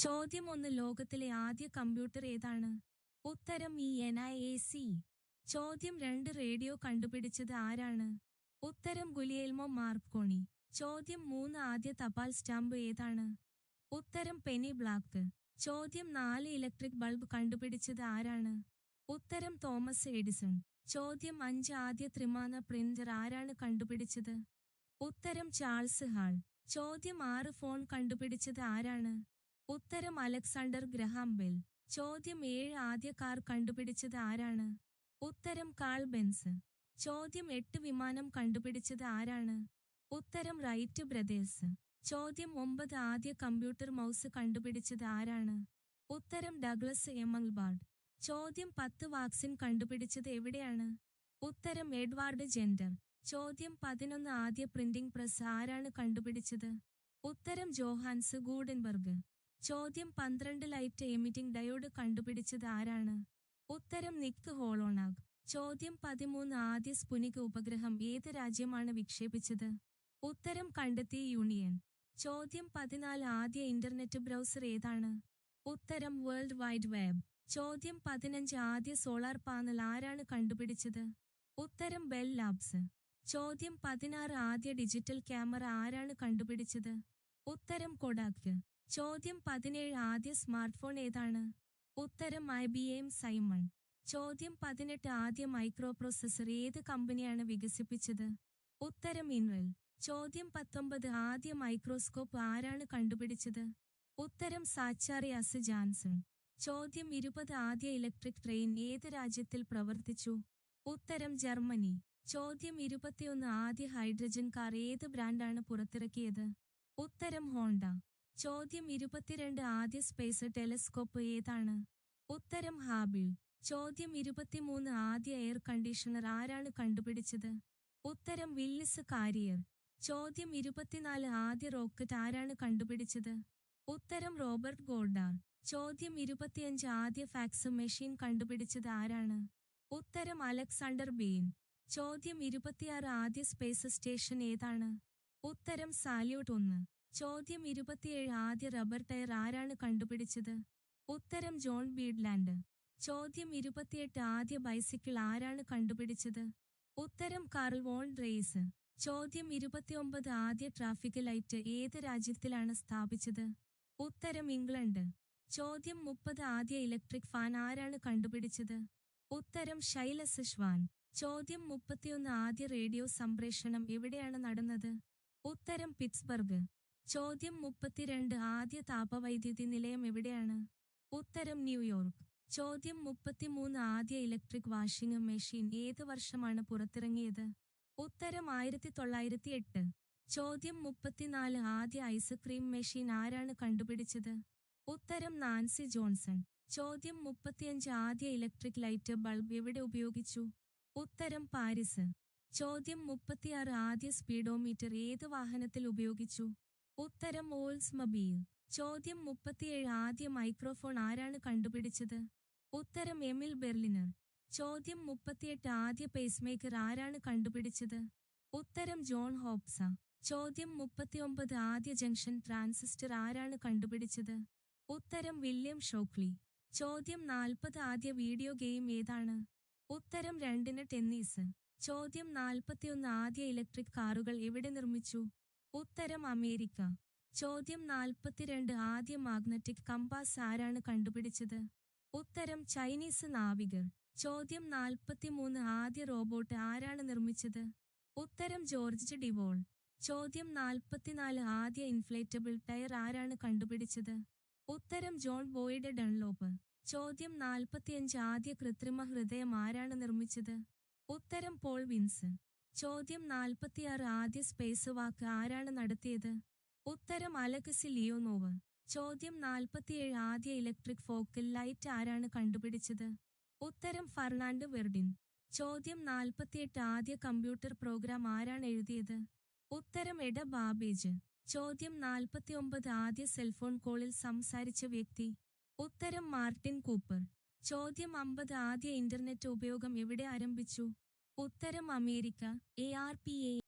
ചോദ്യം 1. ലോകത്തിലെ ആദ്യ കമ്പ്യൂട്ടർ ഏതാണ്? ഉത്തരം ENIAC. ചോദ്യം 2. റേഡിയോ കണ്ടുപിടിച്ചത് ആരാണ്? ഉത്തരം ഗുലിയേൽമോ മാർക്കോണി. ചോദ്യം 3. ആദ്യ തപാൽ സ്റ്റാമ്പ് ഏതാണ്? ഉത്തരം പെനി ബ്ലാക്ക്. ചോദ്യം 4. ഇലക്ട്രിക് ബൾബ് കണ്ടുപിടിച്ചത് ആരാണ്? ഉത്തരം തോമസ് എഡിസൺ. ചോദ്യം 5. ആദ്യ ത്രിമാന പ്രിന്റർ ആരാണ് കണ്ടുപിടിച്ചത്? ഉത്തരം ചാൾസ് ഹാൾ. ചോദ്യം 6. ഫോൺ കണ്ടുപിടിച്ചത് ആരാണ്? ഉത്തരം അലക്സാണ്ടർ ഗ്രഹാം ബെൽ. ചോദ്യം 7. ആദ്യ കാർ കണ്ടുപിടിച്ചത് ആരാണ്? ഉത്തരം കാൾ ബെൻസ്. ചോദ്യം 8. വിമാനം കണ്ടുപിടിച്ചത് ആരാണ്? ഉത്തരം റൈറ്റ് ബ്രദേഴ്സ്. ചോദ്യം 9. ആദ്യ കമ്പ്യൂട്ടർ മൗസ് കണ്ടുപിടിച്ചത് ആരാണ്? ഉത്തരം ഡഗ്ലസ് എമൽബാർഡ്. ചോദ്യം 10. വാക്സിൻ കണ്ടുപിടിച്ചത് എവിടെയാണ്? ഉത്തരം എഡ്വാർഡ് ജെൻഡർ. ചോദ്യം 11. ആദ്യ പ്രിന്റിംഗ് പ്രസ് ആരാണ് കണ്ടുപിടിച്ചത്? ഉത്തരം ജോഹാൻസ് ഗൂഡൻബർഗ്. ചോദ്യം 12. ലൈറ്റ് എമിറ്റിംഗ് ഡയോഡ് കണ്ടുപിടിച്ചത് ആരാണ്? ഉത്തരം നിക്ക് ഹോളോണാഗ്. ചോദ്യം 13. ആദ്യ സ്പുനിക് ഉപഗ്രഹം ഏത് രാജ്യമാണ് വിക്ഷേപിച്ചത്? ഉത്തരം കണ്ടെത്തിയ യൂണിയൻ. ചോദ്യം 14. ആദ്യ ഇന്റർനെറ്റ് ബ്രൗസർ ഏതാണ്? ഉത്തരം വേൾഡ് വൈഡ് വെബ്. ചോദ്യം 15. ആദ്യ സോളാർ പാനൽ ആരാണ് കണ്ടുപിടിച്ചത്? ഉത്തരം ബെൽ ലാബ്സ്. ചോദ്യം 16. ആദ്യ ഡിജിറ്റൽ ക്യാമറ ആരാണ് കണ്ടുപിടിച്ചത്? ഉത്തരം കൊഡാക്ക്. ചോദ്യം 17. ആദ്യ സ്മാർട്ട്ഫോൺ ഏതാണ്? ഉത്തരം IBM സൈമൺ. ചോദ്യം 18. ആദ്യ മൈക്രോപ്രൊസസ്സർ ഏത് കമ്പനിയാണ് വികസിപ്പിച്ചത്? ഉത്തരം ഇൻറൽ. ചോദ്യം 19. ആദ്യ മൈക്രോസ്കോപ്പ് ആരാണ് കണ്ടുപിടിച്ചത്? ഉത്തരം സാച്ചാറിയാസ് ജാൻസൺ. ചോദ്യം 20. ആദ്യ ഇലക്ട്രിക് ട്രെയിൻ ഏത് രാജ്യത്തിൽ പ്രവർത്തിച്ചു? ഉത്തരം ജർമ്മനി. ചോദ്യം 21. ആദ്യ ഹൈഡ്രജൻ കാർ ഏത് ബ്രാൻഡാണ് പുറത്തിറക്കിയത്? ഉത്തരം ഹോണ്ട. ചോദ്യം 22. ആദ്യ സ്പേസ് ടെലസ്കോപ്പ് ഏതാണ്? ഉത്തരം ഹാബിൾ. ചോദ്യം 23. ആദ്യ എയർ കണ്ടീഷണർ ആരാണ് കണ്ടുപിടിച്ചത്? ഉത്തരം വില്ലിസ് കാരിയർ. ചോദ്യം 24. ആദ്യ റോക്കറ്റ് ആരാണ് കണ്ടുപിടിച്ചത്? ഉത്തരം റോബർട്ട് ഗോഡാർ. ചോദ്യം 25. ആദ്യ ഫാക്സ് മെഷീൻ കണ്ടുപിടിച്ചത് ആരാണ്? ഉത്തരം അലക്സാണ്ടർ ബെയിൻ. ചോദ്യം 26. ആദ്യ സ്പേസ് സ്റ്റേഷൻ ഏതാണ്? ഉത്തരം സാല്യൂട്ട് 1. ചോദ്യം 27. ആദ്യ റബ്ബർ ടയർ ആരാണ് കണ്ടുപിടിച്ചത്? ഉത്തരം ജോൺ ബീഡ്ലാൻഡ്. ചോദ്യം 28. ആദ്യ ബൈസിക്കിൾ ആരാണ് കണ്ടുപിടിച്ചത്? ഉത്തരം കാർൽ വോൺ ഡ്രെയ്സ്. ചോദ്യം 29. ആദ്യ ട്രാഫിക് ലൈറ്റ് ഏത് രാജ്യത്തിലാണ് സ്ഥാപിച്ചത്? ഉത്തരം ഇംഗ്ലണ്ട്. ചോദ്യം 30. ആദ്യ ഇലക്ട്രിക് ഫാൻ ആരാണ് കണ്ടുപിടിച്ചത്? ഉത്തരം ഷൈലസ് ഷ്വാൻ. ചോദ്യം 31. ആദ്യ റേഡിയോ സംപ്രേഷണം എവിടെയാണ് നടന്നത്? ഉത്തരം പിറ്റ്സ്ബർഗ്. ചോദ്യം 32. ആദ്യ താപവൈദ്യുതി നിലയം എവിടെയാണ്? ഉത്തരം ന്യൂയോർക്ക്. ചോദ്യം 33. ആദ്യ ഇലക്ട്രിക് വാഷിംഗ് മെഷീൻ ഏത് വർഷമാണ് പുറത്തിറങ്ങിയത്? ഉത്തരം 1908. ചോദ്യം 34. ആദ്യ ഐസ്ക്രീം മെഷീൻ ആരാണ് കണ്ടുപിടിച്ചത്? ഉത്തരം നാൻസി ജോൺസൺ. ചോദ്യം 35. ആദ്യ ഇലക്ട്രിക് ലൈറ്റ് ബൾബ് എവിടെ ഉപയോഗിച്ചു? ഉത്തരം പാരിസ്. ചോദ്യം 36. ആദ്യ സ്പീഡോമീറ്റർ ഏത് വാഹനത്തിൽ ഉപയോഗിച്ചു? ഉത്തരം ഓൾസ്മബീൽ. ചോദ്യം 37. ആദ്യ മൈക്രോഫോൺ ആരാണ് കണ്ടുപിടിച്ചത്? ഉത്തരം എമിൽ ബെർലിനർ. ചോദ്യം 38. ആദ്യ പേസ്മേക്കർ ആരാണ് കണ്ടുപിടിച്ചത്? ഉത്തരം ജോൺ ഹോപ്സ. ചോദ്യം 39. ആദ്യ ജംഗ്ഷൻ ട്രാൻസിസ്റ്റർ ആരാണ് കണ്ടുപിടിച്ചത്? ഉത്തരം വില്യം ഷോക്ലി. ചോദ്യം 40. ആദ്യ വീഡിയോ ഗെയിം ഏതാണ്? ഉത്തരം 2 ടെന്നീസ്. ചോദ്യം 41. ആദ്യ ഇലക്ട്രിക് കാറുകൾ എവിടെ നിർമ്മിച്ചു? ഉത്തരം അമേരിക്ക. ചോദ്യം 42. ആദ്യ മാഗ്നറ്റിക് കമ്പാസ് ആരാണ് കണ്ടുപിടിച്ചത്? ഉത്തരം ചൈനീസ് നാവികർ. ചോദ്യം 43. ആദ്യ റോബോട്ട് ആരാണ് നിർമ്മിച്ചത്? ഉത്തരം ജോർജ് ഡിവോൾ. ചോദ്യം 44. ആദ്യ ഇൻഫ്ലേറ്റബിൾ ടയർ ആരാണ് കണ്ടുപിടിച്ചത്? ഉത്തരം ജോൺ ബോയ്ഡ് ഡൺലോപ്പ്. ചോദ്യം 45. ആദ്യ കൃത്രിമ ഹൃദയം ആരാണ് നിർമ്മിച്ചത്? ഉത്തരം പോൾ വിൻസ്. ചോദ്യം 46. ആദ്യ സ്പേസ് വാക്ക് ആരാണ് നടത്തിയത്? ഉത്തരം അലക്സി ലിയോനോവ്. ചോദ്യം 47. ആദ്യ ഇലക്ട്രിക് ഫോക്കൽ ലൈറ്റ് ആരാണ് കണ്ടുപിടിച്ചത്? ഉത്തരം ഫർണാൻഡ് വെർഡിൻ. ചോദ്യം 48. ആദ്യ കമ്പ്യൂട്ടർ പ്രോഗ്രാം ആരാണ് എഴുതിയത്? ഉത്തരം എഡ ബാബേജ്. ചോദ്യം 49. ആദ്യ സെൽഫോൺ കോളിൽ സംസാരിച്ച വ്യക്തി? ഉത്തരം മാർട്ടിൻ കൂപ്പർ. ചോദ്യം 50. ആദ്യ ഇന്റർനെറ്റ് ഉപയോഗം എവിടെ ആരംഭിച്ചു? ഉത്തരം അമേരിക്ക. ARPA